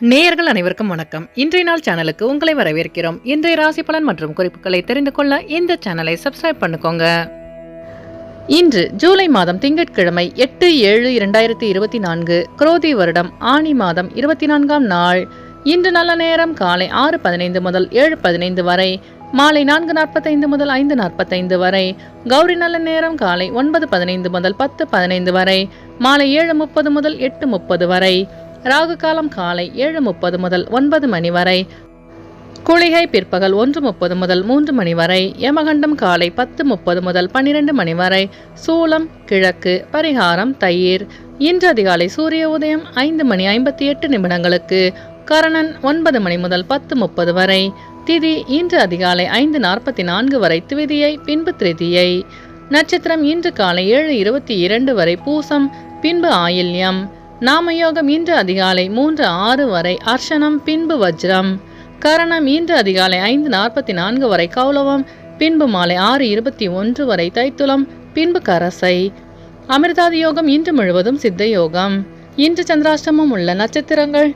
நேயர்கள் அனைவருக்கும் வணக்கம். இன்றைய நாள் சேனலுக்கு உங்களை வரவேற்கிறோம். இன்றைய ராசி பலன் மற்றும் குறிப்புகளை தெரிந்து கொள்ள இந்த சேனலை சப்ஸ்கிரைப் பண்ணிக்கோங்க. இன்று ஜூலை மாதம் திங்கட்கிழமை 8/7/2024 குரோதி வருடம் ஆனி மாதம் 24ஆம் நாள். இன்று நல்ல நேரம் காலை 6:15 முதல் 7:15 வரை, மாலை 4:45 முதல் 5:45 வரை. கௌரி நல்ல நேரம் காலை 9:15 முதல் 10:15 வரை, மாலை 7:30 முதல் 8:30 வரை. ராகு காலம் காலை 7:30 முதல் 9 மணி வரை. குளிகை பிற்பகல் 1:30 முதல் 3 மணி வரை. யமகண்டம் காலை 10:30 முதல் 12 மணி வரை. சூலம் கிழக்கு. பரிகாரம் தயிர். இன்று அதிகாலை சூரிய உதயம் 5:58 கரணன் 9 மணி முதல் 10:30 வரை. திதி இன்று அதிகாலை 5:44 வரை திவிதியை, பின்பு திருதியை. நட்சத்திரம் இன்று காலை 7:22 வரை பூசம், பின்பு ஆயில்யம். நாமயோகம் இன்று அதிகாலை 3:06 வரை அர்ஷனம், பின்பு வஜ்ரம். கரணம் இன்று அதிகாலை 5:44 வரை கௌலவம், பின்பு மாலை 6:21 வரை தைத்துளம், பின்பு கரசை. அமிர்தாதி யோகம் இன்று முழுவதும் சித்த யோகம். இன்று சந்திராஷ்டமம் உள்ள நட்சத்திரங்கள்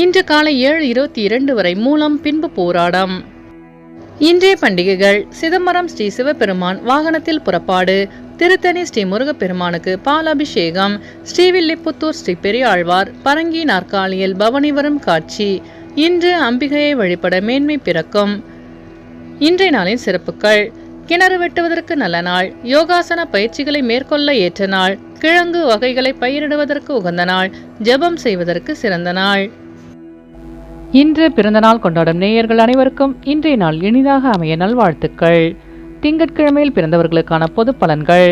இன்று காலை 7:22 வரை மூலம், பின்பு போராடம். இன்றைய பண்டிகைகள்: சிதம்பரம் ஸ்ரீ சிவபெருமான் வாகனத்தில் புறப்பாடு, திருத்தணி ஸ்ரீ முருகப்பெருமானுக்கு பால் அபிஷேகம், ஸ்ரீவில்லிபுத்தூர் ஸ்ரீ பெரியாழ்வார் பரங்கி நாற்காலியில் பவனி வரும் காட்சி. இன்று அம்பிகையை வழிபட மேன்மை பிறக்கும். இன்றைய நாளின் சிறப்புகள்: கிணறு வெட்டுவதற்கு நல்ல நாள், யோகாசன பயிற்சிகளை மேற்கொள்ள ஏற்ற நாள், கிழங்கு வகைகளை பயிரிடுவதற்கு உகந்த நாள், ஜெபம் செய்வதற்கு சிறந்த நாள். இன்று பிறந்தநாள் கொண்டாடும் நேயர்கள் அனைவருக்கும் இன்றைய நாள் இனிதாக அமைய நல்வாழ்த்துக்கள். திங்கட்கிழமையில் பிறந்தவர்களுக்கான பொது பலன்கள்.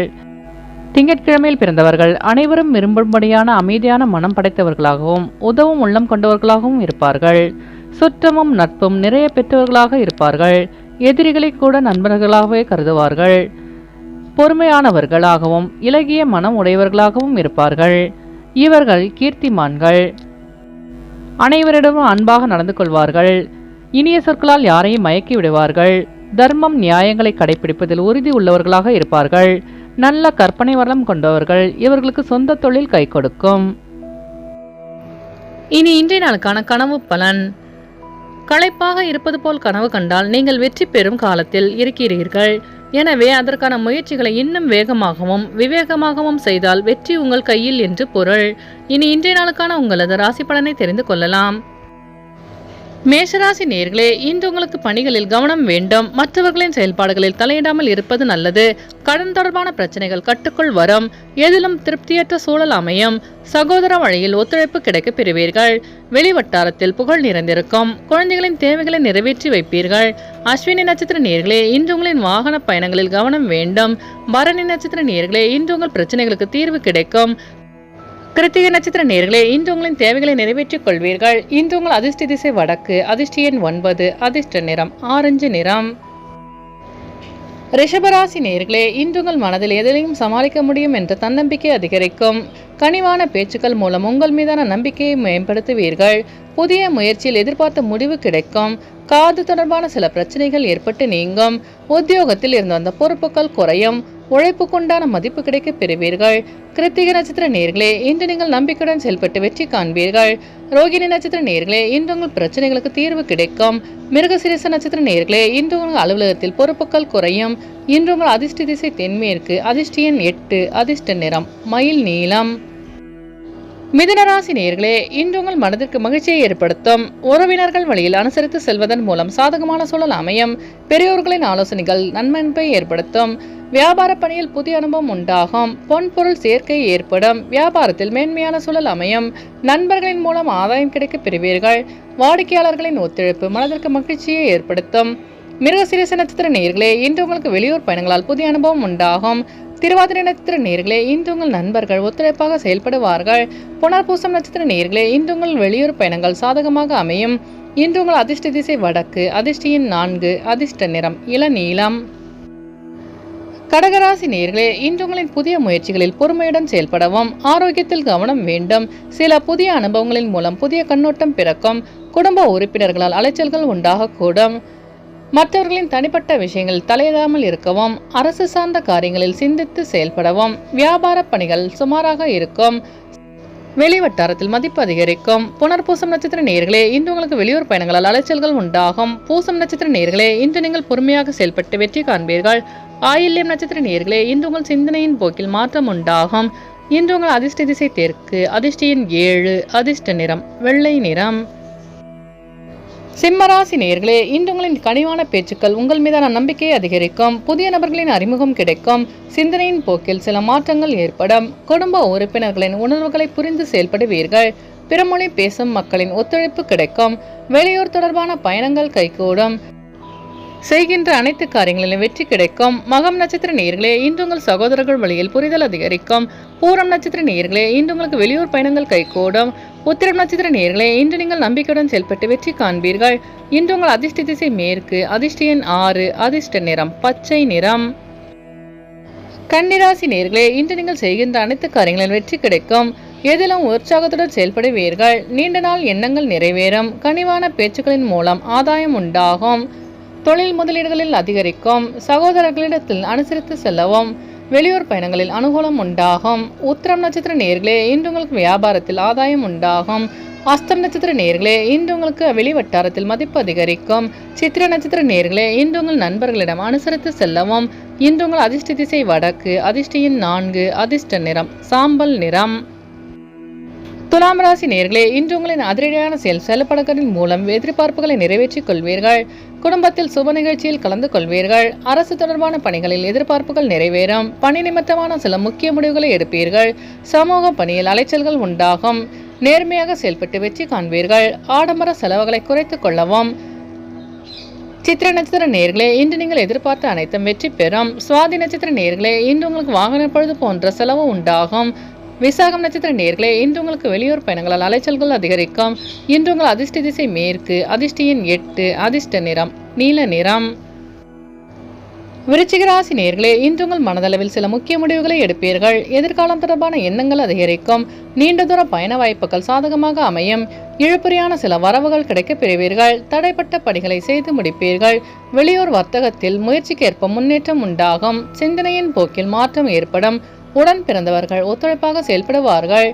திங்கட்கிழமையில் பிறந்தவர்கள் அனைவரும் விரும்பும்படியான அமைதியான மனம் படைத்தவர்களாகவும் உதவும் உள்ளம் கொண்டவர்களாகவும் இருப்பார்கள். சுற்றமும் நட்பும் நிறைய பெற்றவர்களாக இருப்பார்கள். எதிரிகளை கூட நண்பர்களாகவே கருதுவார்கள். பொறுமையானவர்களாகவும் இலகிய மனம் உடையவர்களாகவும் இருப்பார்கள். இவர்கள் கீர்த்திமான்கள். அனைவரிடமும் அன்பாக நடந்து கொள்வார்கள். இனிய சொற்களால் யாரையும் மயக்கி விடுவார்கள். தர்மம் நியாயங்களை கடைபிடிப்பதில் உறுதி உள்ளவர்களாக இருப்பார்கள். நல்ல கற்பனை வளம் கொண்டவர்கள். இவர்களுக்கு சொந்த தொழில் கை கொடுக்கும். இனி இன்றைய நாளுக்கான கனவு பலன். களைப்பாக இருப்பது போல் கனவு கண்டால் நீங்கள் வெற்றி பெறும் காலத்தில் இருக்கிறீர்கள். எனவே அதற்கான முயற்சிகளை இன்னும் வேகமாகவும் விவேகமாகவும் செய்தால் வெற்றி உங்கள் கையில் என்று பொருள். இனி இன்றைய நாளுக்கான உங்களது ராசி பலனை தெரிந்து கொள்ளலாம். மேஷராசி நேயர்களே, இன்று உங்களுக்கு பணிகளில் கவனம் வேண்டும். மற்றவர்களின் செயல்பாடுகளில் தலையிடாமல் இருப்பது நல்லது. கடன் தொடர்பான பிரச்சனைகள் கட்டுக்குள் வரும். எதிலும் திருப்தியற்ற சூழல் அமையும். சகோதர வழியில் ஒத்துழைப்பு கிடைக்க பெறுவீர்கள். வெளிவட்டாரத்தில் புகழ் நிறைந்திருக்கும். குழந்தைகளின் தேவைகளை நிறைவேற்றி வைப்பீர்கள். அஸ்வினி நட்சத்திர நேயர்களே, இன்று உங்களின் வாகன பயணங்களில் கவனம் வேண்டும். பரணி நட்சத்திர நேயர்களே, இன்று உங்கள் பிரச்சனைகளுக்கு தீர்வு கிடைக்கும். கிருத்திகை நட்சத்திர நேயர்களே, இன்று உங்களின் தேவைகளை நிறைவேற்றிக் கொள்வீர்கள். இன்று உங்கள் அதிர்ஷ்ட திசை வடக்கு. அதிர்ஷ்ட எண் 9. அதிர்ஷ்ட நிறம் ஆரஞ்சு நிறம். ரிஷபராசி நேயர்களே, இன்று உங்கள் மனதில் எதிலையும் சமாளிக்க முடியும் என்ற தன்னம்பிக்கை அதிகரிக்கும். கனிவான பேச்சுக்கள் மூலம் உங்கள் மீதான நம்பிக்கையை மேம்படுத்துவீர்கள். புதிய முயற்சியில் எதிர்பார்த்த முடிவு கிடைக்கும். காது தொடர்பான சில பிரச்சனைகள் ஏற்பட்டு நீங்கும். உத்தியோகத்தில் இருந்து வந்த பொறுப்புகள் குறையும். உழைப்புக்குண்டான மதிப்பு கிடைக்க பெறுவீர்கள். கிருத்திகை நட்சத்திர நேயர்களே, இன்று நீங்கள் நம்பிக்கையுடன் செயல்பட்டு வெற்றி காண்பீர்கள். ரோகிணி நட்சத்திர நேயர்களே, இன்று உங்கள் பிரச்சனைகளுக்கு தீர்வு கிடைக்கும். மிருகசீரிஷ நட்சத்திர நேயர்களே, இன்று உங்கள் அலுவலகத்தில் பொறுப்புகள் குறையும். இன்று உங்கள் அதிர்ஷ்ட திசை தென்மேற்கு. அதிர்ஷ்ட எண் 8. அதிர்ஷ்ட நிறம் மயில் நீலம். மிதுனராசி நேயர்களே, இன்று உங்கள் மனதிற்கு மகிழ்ச்சியை ஏற்படுத்தும். உறவினர்கள் வழியில் அனுசரித்து செல்வதன் மூலம் சாதகமான சூழல் அமையும். பெரியோர்களின் ஆலோசனைகள் நன்மதிப்பை ஏற்படுத்தும். வியாபார பணியில் புதிய அனுபவம் உண்டாகும். பொன்பொருள் சேர்க்கை ஏற்படும். வியாபாரத்தில் மேன்மையான சூழல் அமையும். நண்பர்களின் மூலம் ஆதாயம் கிடைக்க பெறுவீர்கள். வாடிக்கையாளர்களின் ஒத்துழைப்பு மனதிற்கு மகிழ்ச்சியை ஏற்படுத்தும். மிருகசீரிஷ நட்சத்திர நேயர்களே, இன்று உங்களுக்கு வெளியூர் பயணங்களால் புதிய அனுபவம் உண்டாகும். திருவாதிரை நட்சத்திர நேயர்களே, இன்று உங்கள் நண்பர்கள் ஒத்துழைப்பாக செயல்படுவார்கள். புனர்பூசம் நட்சத்திர நேயர்களே, இன்று உங்கள் வெளியூர் பயணங்கள் சாதகமாக அமையும். இன்று உங்கள் அதிர்ஷ்ட திசை வடக்கு. அதிர்ஷ்ட எண் 4. அதிர்ஷ்ட நிறம் இளநீலம். கடகராசி நேயர்களே, இன்று உங்களின் புதிய முயற்சிகளில் பொறுமையுடன் செயல்படவும் ஆரோக்கியத்தில் கவனம் வேண்டும். சில புதிய அனுபவங்களின் மூலம் புதிய கண்ணோட்டம் பிறக்கும். குடும்ப உறுப்பினர்களால் அலைச்சல்கள் உண்டாகக்கூடும். மற்றவர்களின் தனிப்பட்ட விஷயங்களில் தலையிடாமல் இருக்கவும். அரசு சார்ந்த காரியங்களில் சிந்தித்து செயல்படவும். வியாபார பணிகள் சுமாராக இருக்கும். வெளிவட்டாரத்தில் மதிப்பு அதிகரிக்கும். புனர்பூசம் நட்சத்திர நேயர்களே, இன்று உங்களுக்கு வெளியூர் பயணங்களால் அலைச்சல்கள் உண்டாகும். பூசம் நட்சத்திர நேயர்களே, இன்று நீங்கள் பொறுமையாக செயல்பட்டு வெற்றி காண்பீர்கள். ஆயில்யம் நட்சத்திர நேயர்களே, இன்று உங்கள் சிந்தனையின் போக்கில் மாற்றம் உண்டாகும். இன்று உங்கள் அதிர்ஷ்ட திசை தெற்கு, அதிர்ஷ்ட எண் 7, அதிர்ஷ்ட நிறம் வெள்ளை நிறம். சிம்மராசி நேயர்களே, இன்று உங்களின் கனிவான பேச்சுக்கள் உங்கள் மீதான நம்பிக்கையை அதிகரிக்கும். புதிய நபர்களின் அறிமுகம் கிடைக்கும். சிந்தனையின் போக்கில் சில மாற்றங்கள் ஏற்படும். குடும்ப உறுப்பினர்களின் உணர்வுகளை புரிந்து செயல்படுவீர்கள். பிறமொழி பேசும் மக்களின் ஒத்துழைப்பு கிடைக்கும். வெளியூர் தொடர்பான பயணங்கள் கைகூடும். செய்கின்ற அனைத்து காரியங்களிலும் வெற்றி கிடைக்கும். மகம் நட்சத்திர நேயர்களே, இன்று உங்கள் சகோதரர்கள் வழியில் புரிதல் அதிகரிக்கும். பூரம் நட்சத்திர நேயர்களே, இன்று உங்களுக்கு வெளியூர் பயணங்கள் கைகூடும். உத்திரம் நட்சத்திர நேயர்களே, இன்று நீங்கள் நம்பிக்கையுடன் செயல்பட்டு வெற்றி காண்பீர்கள். இன்று உங்கள் அதிர்ஷ்ட திசை மேற்கு, அதிர்ஷ்ட எண் 6, அதிர்ஷ்ட நிறம் பச்சை நிறம். கன்னிராசி நேயர்களே, இன்று நீங்கள் செய்கின்ற அனைத்து காரியங்களிலும் வெற்றி கிடைக்கும். எதிலும் உற்சாகத்துடன் செயல்படுவீர்கள். நீண்ட நாள் எண்ணங்கள் நிறைவேறும். கனிவான பேச்சுக்களின் மூலம் ஆதாயம் உண்டாகும். தொழில் முதலீடுகளில் அதிகரிக்கும். சகோதரர்களிடத்தில் அனுசரித்து செல்லவும். வெளியூர் பயணங்களில் அனுகூலம் உண்டாகும். உத்திரம் நட்சத்திர நேயர்களே, இன்று உங்களுக்கு வியாபாரத்தில் ஆதாயம் உண்டாகும். அஸ்தம் நட்சத்திர நேயர்களே, இன்று உங்களுக்கு வெளிவட்டாரத்தில் மதிப்பு அதிகரிக்கும். சித்திர நட்சத்திர நேயர்களே, இன்று உங்கள் நண்பர்களிடம் அனுசரித்து செல்லவும். இன்று உங்கள் அதிர்ஷ்ட திசை வடக்கு, அதிர்ஷ்ட எண் 4, அதிர்ஷ்ட நிறம் சாம்பல் நிறம். துலாம் ராசி நேயர்களே, இன்று உங்களின் அதிரடியான செயல்பாடுகளின் மூலம் எதிர்பார்ப்புகளை நிறைவேற்றிக் கொள்வீர்கள். குடும்பத்தில் சுப நிகழ்ச்சியில் கலந்து கொள்வீர்கள். அரசு தொடர்பான பணிகளில் எதிர்பார்ப்புகள் நிறைவேறும். பணி நிமித்தமான சில முக்கிய முடிவுகளை எடுப்பீர்கள். சமூக பணியில் அலைச்சல்கள் உண்டாகும். நேர்மையாக செயல்பட்டு வெற்றி காண்பீர்கள். ஆடம்பர செலவுகளை குறைத்துக் கொள்ளவும். சித்திர நட்சத்திர நேயர்களே, இன்று நீங்கள் எதிர்பார்த்த அனைத்தும் வெற்றி பெறும். சுவாதி நட்சத்திர நேயர்களே, இன்று உங்களுக்கு வாகன பழுது போன்ற செலவு உண்டாகும். விசாகம் நட்சத்திர நேயர்களே, இன்று உங்களுக்கு வெளியூர் பயணங்களால் அலைச்சல்கள் அதிகரிக்கும். இன்று உங்கள் அதிர்ஷ்ட திசை மேற்கு, அதிர்ஷ்ட எண் 8, அதிர்ஷ்ட நிறம் நீல நிறம். விருச்சிக ராசி நேயர்களே, இன்று உங்கள் மனதளவில் சில முக்கிய முடிவுகளை எடுப்பீர்கள். எதிர்காலம் தொடர்பான எண்ணங்கள் அதிகரிக்கும். நீண்ட தூர பயண வாய்ப்புகள் சாதகமாக அமையும். இழுபறியான சில வரவுகள் கிடைக்கப் பெறுவீர்கள். தடைப்பட்ட பணிகளை செய்து முடிப்பீர்கள். வெளியூர் வர்த்தகத்தில் முயற்சிக்கேற்ப முன்னேற்றம் உண்டாகும். சிந்தனையின் போக்கில் மாற்றம் ஏற்படும். உடன் பிறந்தவர்கள் ஒத்துழைப்பாக செயல்படுவார்கள்.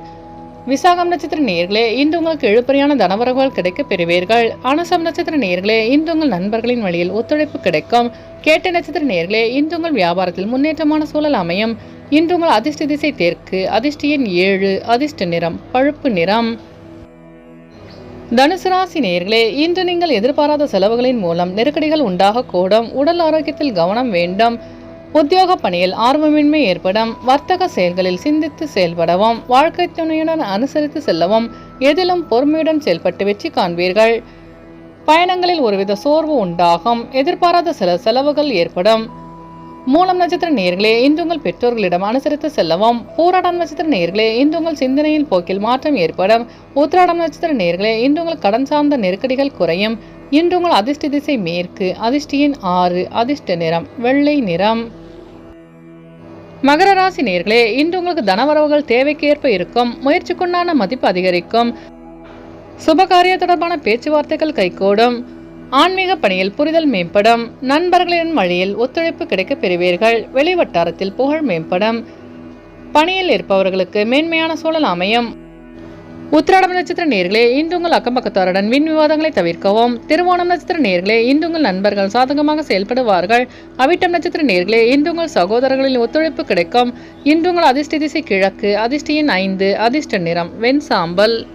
விசாகம் நட்சத்திர நேயர்களே, இன்று உங்களுக்கு இழுபறியான தனவரவுகள் கிடைக்கப் பெறுவீர்கள். அனுசம் நட்சத்திர நேயர்களே, இன்று உங்கள் நண்பர்களின் வழியில் ஒத்துழைப்பு கிடைக்கும். கேட்ட நட்சத்திர நேயர்களே, இன்று உங்கள் வியாபாரத்தில் முன்னேற்றமான சூழல் அமையும். இன்று உங்கள் அதிர்ஷ்ட திசை தெற்கு, அதிர்ஷ்ட எண் 7, அதிர்ஷ்ட நிறம் பழுப்பு நிறம். தனுசு ராசி நேயர்களே, இன்று நீங்கள் எதிர்பாராத செலவுகளின் மூலம் நெருக்கடிகள் உண்டாகக்கூடும். உடல் ஆரோக்கியத்தில் கவனம் வேண்டும். உத்தியோக பணியில் ஆர்வமின்மை ஏற்படும். வர்த்தக செயல்களில் சிந்தித்து செயல்படவும். வாழ்க்கை துணையுடன் அனுசரித்து செல்லவும். எதிலும் பொறுமையுடன் செயல்பட்டு வெற்றி காண்பீர்கள். பயணங்களில் ஒருவித சோர்வு உண்டாகும். எதிர்பாராத சில செலவுகள் ஏற்படும். மூலம் நட்சத்திர நேயர்களே, இன்று உங்கள் பெற்றோர்களிடம் அனுசரித்து செல்லவும். பூராடம் நட்சத்திர நேயர்களே, இன்று உங்கள் சிந்தனையின் போக்கில் மாற்றம் ஏற்படும். உத்திராடம் நட்சத்திர நேயர்களே, இன்று உங்கள் கடன் சார்ந்த நெருக்கடிகள் குறையும். இன்று உங்கள் அதிர்ஷ்ட திசை மேற்கு, அதிர்ஷ்ட எண் 6, அதிர்ஷ்ட நிறம் வெள்ளை நிறம். மகர ராசி நேயர்களே, இன்று உங்களுக்கு தனவரவுகள் தேவைக்கேற்ப இருக்கும். முயற்சிக்குண்டான மதிப்பு அதிகரிக்கும். சுபகாரிய தொடர்பான பேச்சுவார்த்தைகள் கைகூடும். ஆன்மீக பணியில் புரிதல் மேம்படும். நண்பர்களின் வழியில் ஒத்துழைப்பு கிடைக்கப் பெறுவீர்கள். வெளிவட்டாரத்தில் புகழ் மேம்படும். பணியில் இருப்பவர்களுக்கு மேன்மையான சூழல் அமையும். உத்திராடம் நட்சத்திர நேயர்களே, இன்று உங்கள் அக்கம்பக்கத்தாருடன் வீண் விவாதங்களை தவிர்க்கவும். திருவோணம் நட்சத்திர நேயர்களே, இன்று உங்கள் நண்பர்கள் சாதகமாக செயல்படுவார்கள். அவிட்டம் நட்சத்திர நேயர்களே, இன்று உங்கள் சகோதரர்களின் ஒத்துழைப்பு கிடைக்கும். இன்று உங்கள் அதிர்ஷ்ட திசை கிழக்கு, அதிர்ஷ்ட எண் 5, அதிர்ஷ்ட நிறம் வெண் சாம்பல்.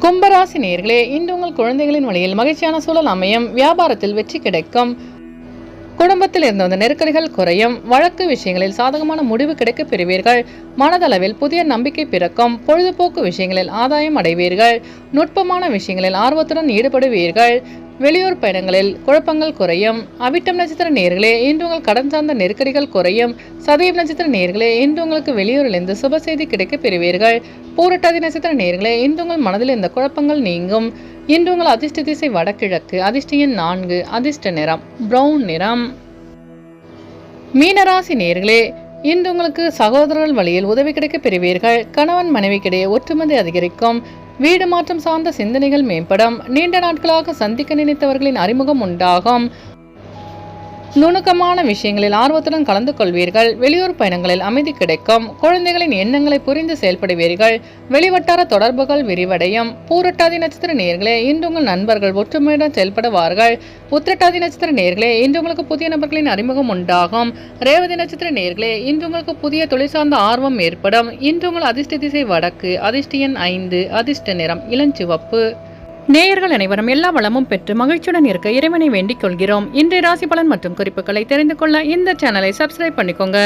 கும்பராசி நேயர்களே, இன்று உங்கள் குழந்தைகளின் வழியில் மகிழ்ச்சியான சூழல் அமையும். வியாபாரத்தில் வெற்றி கிடைக்கும். குடும்பத்தில் இருந்து வந்த நெருக்கடிகள் குறையும். வழக்கு விஷயங்களில் சாதகமான முடிவு கிடைக்கப் பெறுவீர்கள். மனதளவில் புதிய நம்பிக்கை பிறக்கும். பொழுதுபோக்கு விஷயங்களில் ஆதாயம் அடைவீர்கள். நுட்பமான விஷயங்களில் ஆர்வத்துடன் ஈடுபடுவீர்கள். வெளியூர் பயணங்களில் குழப்பங்கள் குறையும். அவிட்டம் நட்சத்திர நேயர்களே, இன்று உங்கள் கடன் சார்ந்த நெருக்கடிகள் குறையும். சதயம் நட்சத்திர நேயர்களே, இன்று உங்களுக்கு வெளியூரிலிருந்து சுப செய்தி கிடைக்கப் பெறுவீர்கள். பூரட்டாதி நட்சத்திர நேயர்களே, இன்று உங்கள் மனதில் இந்த குழப்பங்கள் நீங்கும். இன்று உங்கள் அதிர்ஷ்ட திசை வடகிழக்கு, அதிர்ஷ்ட எண் 4, அதிர்ஷ்ட நிறம் பிரவுன் நிறம். மீனராசி நேயர்களே, இன்று உங்களுக்கு சகோதரர்கள் வழியில் உதவி கிடைக்கப் பெறுவீர்கள். கணவன் மனைவிக்கிடையே ஒற்றுமை அதிகரிக்கும். வீடு மாற்றம் சார்ந்த சிந்தனைகள் மேம்படும். நீண்ட நாட்களாக சந்திக்க நினைத்தவர்களின் அறிமுகம் உண்டாகும். நுணுக்கமான விஷயங்களில் ஆர்வத்துடன் கலந்து கொள்வீர்கள். வெளியூர் பயணங்களில் அமைதி கிடைக்கும். குழந்தைகளின் எண்ணங்களை புரிந்து செயல்படுவீர்கள். வெளிவட்டார தொடர்புகள் விரிவடையும். பூரட்டாதி நட்சத்திர நேயர்களே, இன்று உங்கள் நண்பர்கள் ஒற்றுமையுடன் செயல்படுவார்கள். உத்திரட்டாதி நட்சத்திர நேயர்களே, இன்று உங்களுக்கு புதிய நபர்களின் அறிமுகம் உண்டாகும். ரேவதி நட்சத்திர நேயர்களே, இன்று உங்களுக்கு புதிய தொழில் சார்ந்த ஆர்வம் ஏற்படும். இன்று உங்கள் அதிர்ஷ்ட திசை வடக்கு. அதிர்ஷ்ட எண் 5. அதிர்ஷ்ட நிறம் இளஞ்சிவப்பு. நேயர்கள் அனைவரும் எல்லா வளமும் பெற்று மகிழ்ச்சியுடன் இருக்க இறைவனை வேண்டிக் கொள்கிறோம். இன்றைய ராசி பலன் மற்றும் குறிப்புகளை தெரிந்து கொள்ள இந்த சேனலை சப்ஸ்கிரைப் பண்ணிக்கோங்க.